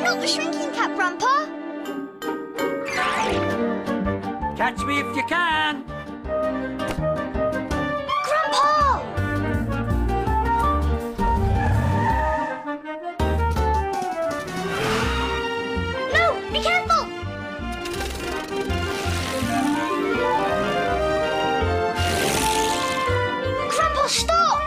Not the shrinking cap, Grandpa! Catch me if you can! Grandpa! No! Be careful! Grandpa, stop!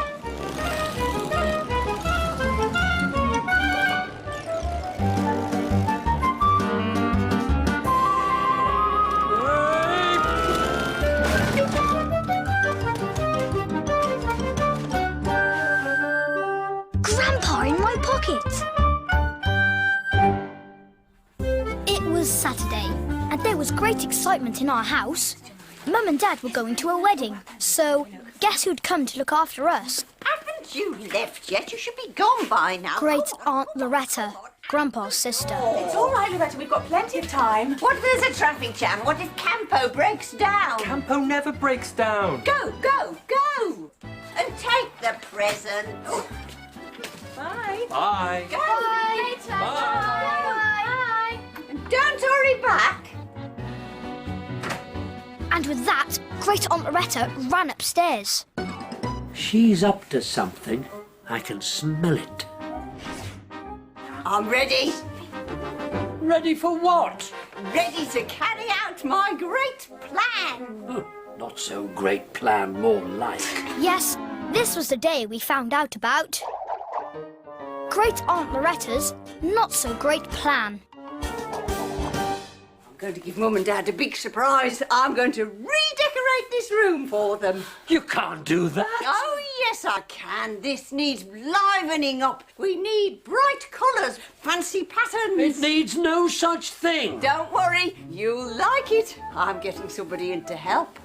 Grandpa in my pocket! It was Saturday, and there was great excitement in our house. Mum and Dad were going to a wedding, so guess who'd come to look after us? Haven't you left yet? You should be gone by now. Great Aunt Loretta, Grandpa's sister. It's all right, Loretta. We've got plenty of time. What if there's a traffic jam? What if Campo breaks down? Campo never breaks down. Go, go, go! And take the present. Oh, Bye. Bye. go! Bye. And don't hurry back. And with that, Great Aunt Loretta ran upstairs. She's up to something. I can smell it. I'm ready. Ready for what? Ready to carry out my great plan. Oh, not so great plan, more like. Yes, this was the day we found out about Great Aunt Loretta's not-so-great plan. I'm going to give Mum and Dad a big surprise. I'm going to redecorate this room for them. You can't do that. Oh, yes, I can. This needs livening up. We need bright colours, fancy patterns. It needs no such thing. Don't worry, you'll like it. I'm getting somebody in to help.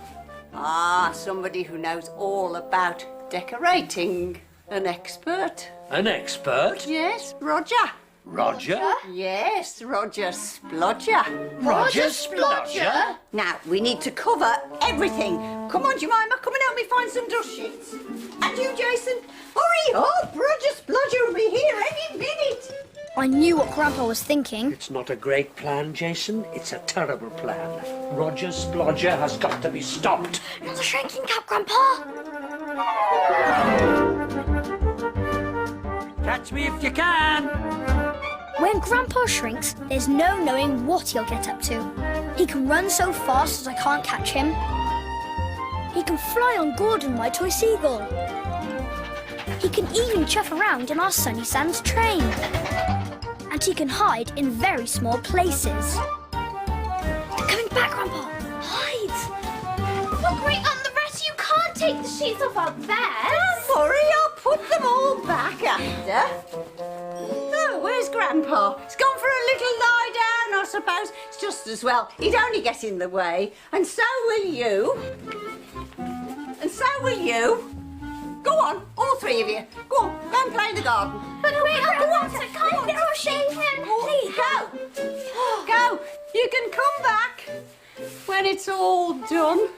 Ah, somebody who knows all about decorating. An expert. An expert? Yes, Roger. Roger? Yes, Roger Splodger. Roger Splodger? Now, we need to cover everything. Come on, Jemima, come and help me find some dust sheets. And you, Jason, hurry up. Roger Splodger will be here any minute. I knew what Grandpa was thinking. It's not a great plan, Jason. It's a terrible plan. Roger Splodger has got to be stopped. Not the shrinking cap, Grandpa! Catch me if you can! When Grandpa shrinks, there's no knowing what he'll get up to. He can run so fast that I can't catch him. He can fly on Gordon, my toy seagull. He can even chuff around in our Sunny Sands train. And he can hide in very small places. They're coming back, Grandpa. Hide! Oh, Great Aunt Loretta, you can't take the sheets off our beds. Don't worry, I'll put them all back after. Oh, where's Grandpa? He's gone for a little lie down, I suppose. It's just as well. He'd only get in the way. And so will you. And so will you. Go on, all three of you. Go on, go and play in the garden. But Great Aunt Loretta, can't you shake him? Please. Go. Go. You can come back when it's all done.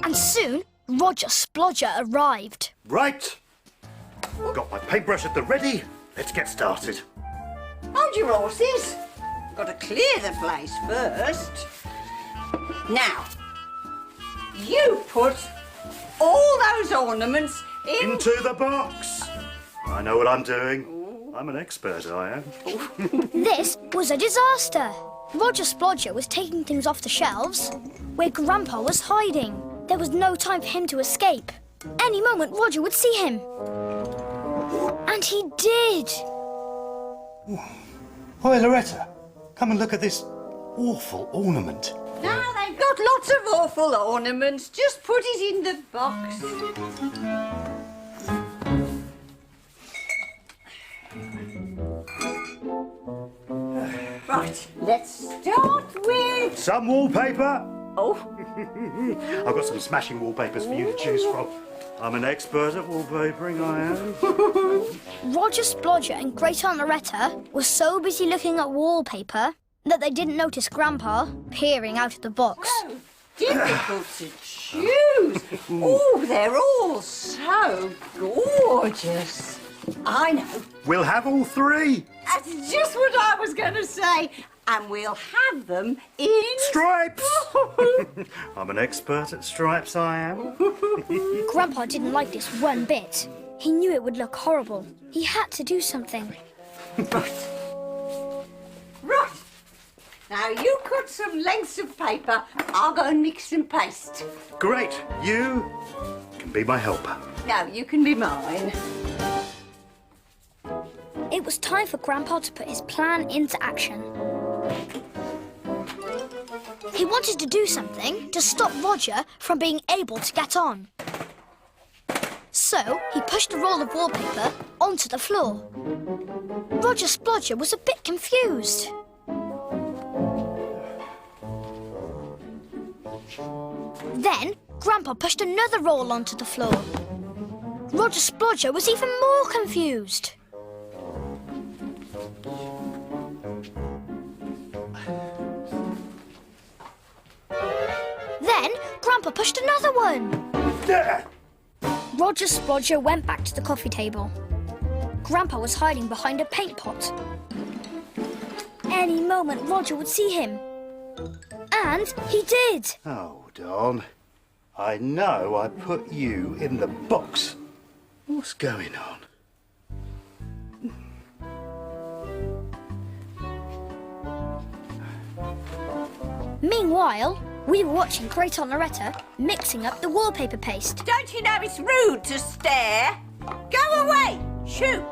And soon, Roger Splodger arrived. Right. Got my paintbrush at the ready. Let's get started. Hold your horses. Got to clear the place first. Now, you put all those ornaments Into the box. I know what I'm doing. I'm an expert, I am. This was a disaster. Roger Splodger was taking things off the shelves where Grandpa was hiding. There was no time for him to escape. Any moment, Roger would see him. And he did. Hi, Loretta. Come and look at this awful ornament. Now they've got lots of awful ornaments. Just put it in the box. Right, let's start with... Some wallpaper. Oh, I've got some smashing wallpapers for you to choose from. I'm an expert at wallpapering, I am. Roger Splodger and Great Aunt Loretta were so busy looking at wallpaper that they didn't notice Grandpa peering out of the box. difficult to choose. Oh, they're all so gorgeous. I know. We'll have all three. That's just what I was going to say. And we'll have them in... Stripes! I'm an expert at stripes, I am. Grandpa didn't like this one bit. He knew it would look horrible. He had to do something. Right. Right. Now, you cut some lengths of paper. I'll go and mix and paste. Great. You can be my helper. Now, you can be mine. It was time for Grandpa to put his plan into action. He wanted to do something to stop Roger from being able to get on. So, he pushed a roll of wallpaper onto the floor. Roger Splodger was a bit confused. Then, Grandpa pushed another roll onto the floor. Roger Splodger was even more confused. Then, Grandpa pushed another one. There! Roger Splodger went back to the coffee table. Grandpa was hiding behind a paint pot. Any moment, Roger would see him. And he did. Hold on. I know I put you in the box. What's going on? Meanwhile, we were watching Great Aunt Loretta mixing up the wallpaper paste. Don't you know it's rude to stare? Go away! Shoot!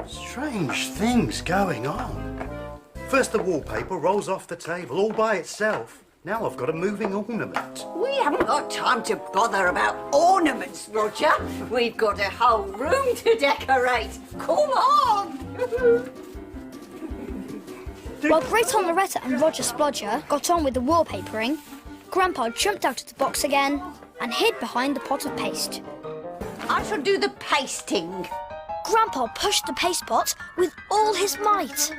Strange things going on. First the wallpaper rolls off the table all by itself. Now I've got a moving ornament. We haven't got time to bother about ornaments, Roger. We've got a whole room to decorate. Come on! While Great Aunt Loretta and Roger Splodger got on with the wallpapering, Grandpa jumped out of the box again and hid behind the pot of paste. I shall do the pasting. Grandpa pushed the paste pot with all his might.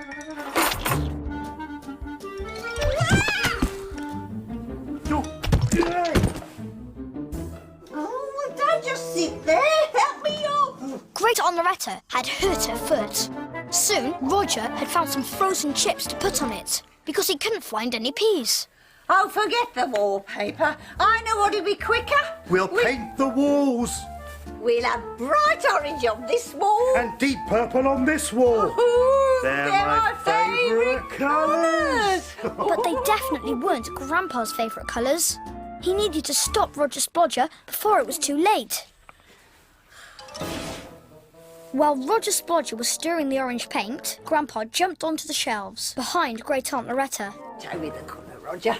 Oh, don't just sit there. Help me up. Great Aunt Loretta had hurt her foot. Soon, Roger had found some frozen chips to put on it because he couldn't find any peas. Oh, forget the wallpaper. I know what'll be quicker. We'll paint the walls We'll have bright orange on this wall. and deep purple on this wall. Ooh, They're my favourite colours. But they definitely weren't Grandpa's favourite colours. He needed to stop Roger Splodger before it was too late. While Roger Splodger was stirring the orange paint, Grandpa jumped onto the shelves behind Great Aunt Loretta. Show me the colour, Roger.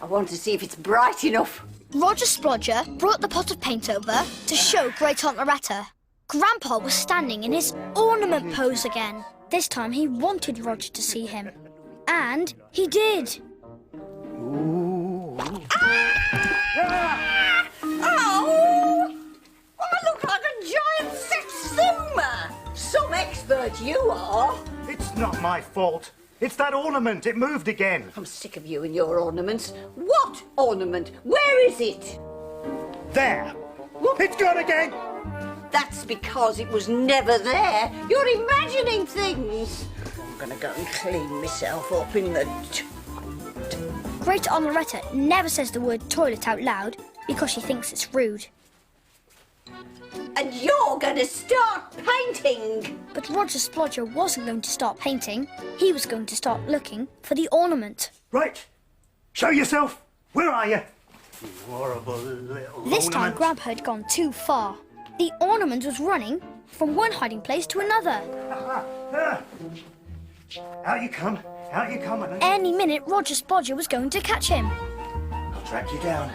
I want to see if it's bright enough. Roger Splodger brought the pot of paint over to show Great Aunt Loretta. Grandpa was standing in his ornament pose again. This time he wanted Roger to see him. And he did. Ooh. Oh! I look like a giant satsuma. Some expert you are. It's not my fault. It's that ornament. It moved again. I'm sick of you and your ornaments. What ornament? Where is it? There. It's gone again. That's because it was never there. You're imagining things. I'm going to go and clean myself up in the... Great Aunt Loretta never says the word toilet out loud because she thinks it's rude. And you're going to start painting. But Roger Splodger wasn't going to start painting. He was going to start looking for the ornament. Right. Show yourself. Where are you? You horrible little This time ornament. Grandpa had gone too far. The ornament was running from one hiding place to another. Out you come. Out you come. Any minute, Roger Splodger was going to catch him. I'll track you down.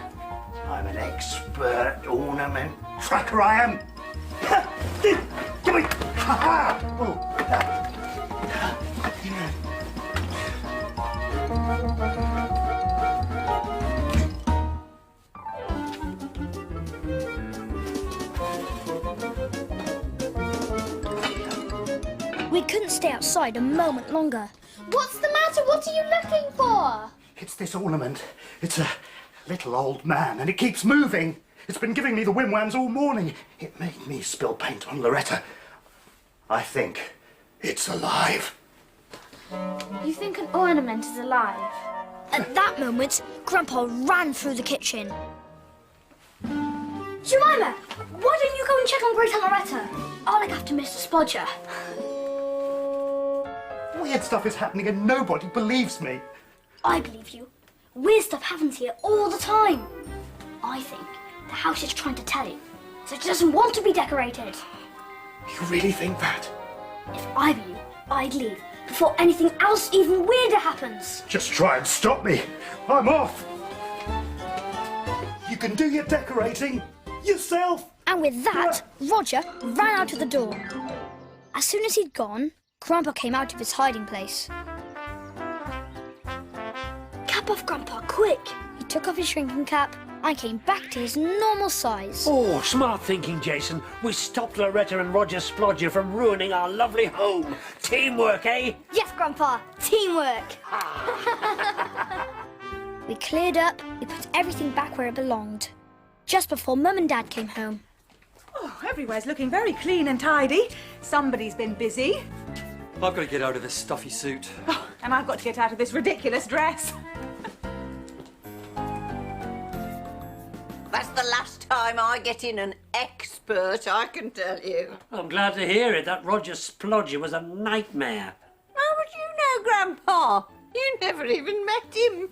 I'm an expert ornament tracker, I am. Give me. We couldn't stay outside a moment longer. What's the matter? What are you looking for? It's this ornament. It's a little old man, and it keeps moving. It's been giving me the wimwams all morning. It made me spill paint on Loretta. I think It's alive. You think an ornament is alive? At that moment, Grandpa ran through the kitchen. Jemima, why don't you go and check on Great Aunt Loretta? I'll look after Mr. Splodger. Weird stuff is happening and nobody believes me. I believe you. Weird stuff happens here all the time. I think the house is trying to tell you, so it doesn't want to be decorated. You really think that? If I were you, I'd leave before anything else even weirder happens. Just try and stop me. I'm off. You can do your decorating yourself. And with that, Roger ran out of the door. As soon as he'd gone, Grandpa came out of his hiding place. Cap off, Grandpa, quick! He took off his shrinking cap and came back to his normal size. Oh, smart thinking, Jason. We stopped Loretta and Roger Splodger from ruining our lovely home. Teamwork, eh? Yes, Grandpa, teamwork! We cleared up, we put everything back where it belonged. Just before Mum and Dad came home. Oh, everywhere's looking very clean and tidy. Somebody's been busy. I've got to get out of this stuffy suit. Oh, and I've got to get out of this ridiculous dress. That's the last time I get in an expert, I can tell you. I'm glad to hear it. That Roger Splodger was a nightmare. How would you know, Grandpa? You never even met him.